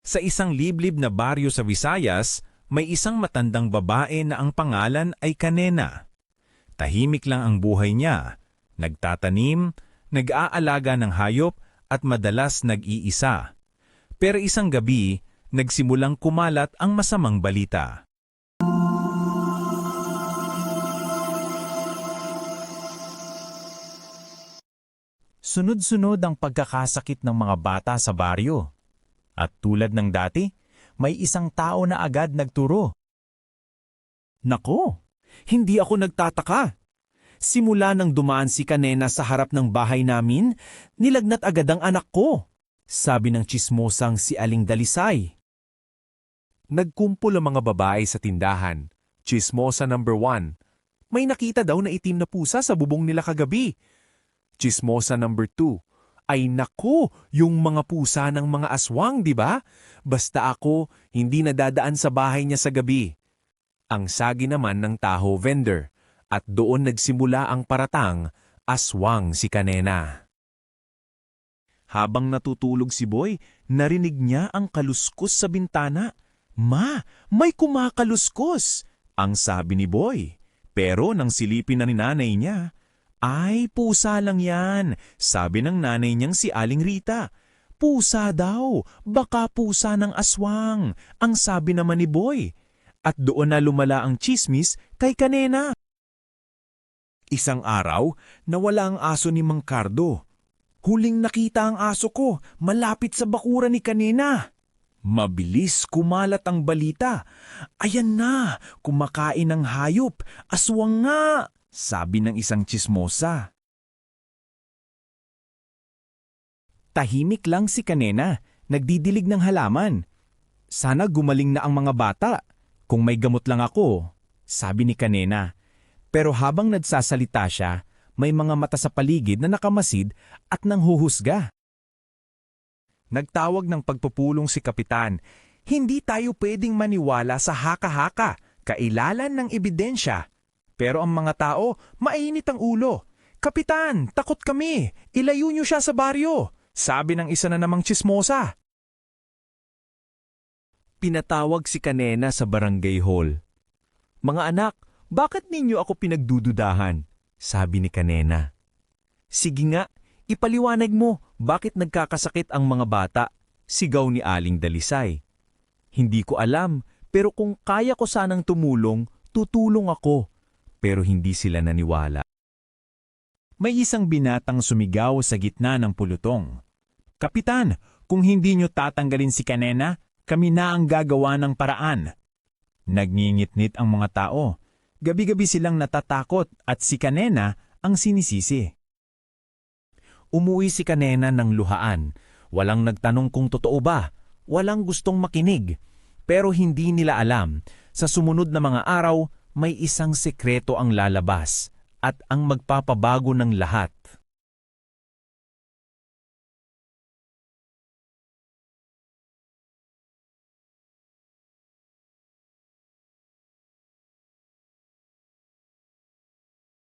Sa isang liblib na baryo sa Visayas, may isang matandang babae na ang pangalan ay Kanena. Tahimik lang ang buhay niya, nagtatanim, nag-aalaga ng hayop at madalas nag-iisa. Pero isang gabi, nagsimulang kumalat ang masamang balita. Sunod-sunod ang pagkakasakit ng mga bata sa baryo. At tulad ng dati, may isang tao na agad nagturo. Nako, hindi ako nagtataka. Simula nang dumaan si Kanena sa harap ng bahay namin, nilagnat agad ang anak ko, sabi ng tsismosang si Aling Dalisay. Nagkumpol ang mga babae sa tindahan. Chismosa number 1. May nakita daw na itim na pusa sa bubong nila kagabi. Chismosa number 2. Ay naku, yung mga pusa ng mga aswang, di ba? Basta ako, hindi nadadaan sa bahay niya sa gabi. Ang sagi naman ng taho vendor. At doon nagsimula ang paratang, aswang si Kanena. Habang natutulog si Boy, narinig niya ang kaluskos sa bintana. Ma, may kumakaluskos, ang sabi ni Boy. Pero nang silipin na ni nanay niya, ay pusa lang yan, sabi ng nanay niyang si Aling Rita. Pusa daw, baka pusa ng aswang, ang sabi naman ni Boy. At doon na lumala ang tsismis kay Kanena. Isang araw, nawala ang aso ni Mang Cardo. Huling nakita ang aso ko, malapit sa bakuran ni Kanena. Mabilis kumalat ang balita. Ayan na, kumakain ng hayop, aswang nga, sabi ng isang tsismosa. Tahimik lang si Kanena, nagdidilig ng halaman. Sana gumaling na ang mga bata, kung may gamot lang ako, sabi ni Kanena. Pero habang nagsasalita siya, may mga mata sa paligid na nakamasid at nanghuhusga. Nagtawag ng pagpupulong si Kapitan. Hindi tayo pwedeng maniwala sa haka-haka, kailalan ng ebidensya. Pero ang mga tao, mainit ang ulo. Kapitan, takot kami. Ilayo niyo siya sa baryo, sabi ng isa na namang tsismosa. Pinatawag si Kanena sa barangay hall. Mga anak, bakit ninyo ako pinagdududahan? Sabi ni Kanena. Sige nga, ipaliwanag mo bakit nagkakasakit ang mga bata, sigaw ni Aling Dalisay. Hindi ko alam, pero kung kaya ko sanang tumulong, tutulong ako. Pero hindi sila naniwala. May isang binatang sumigaw sa gitna ng pulutong. Kapitan, kung hindi nyo tatanggalin si Kanena, kami na ang gagawa ng paraan. Nagngingit-ngit ang mga tao. Gabi-gabi silang natatakot at si Kanena ang sinisisi. Umuwi si Kanena ng luhaan. Walang nagtanong kung totoo ba. Walang gustong makinig. Pero hindi nila alam, sa sumunod na mga araw, may isang sekreto ang lalabas at ang magpapabago ng lahat.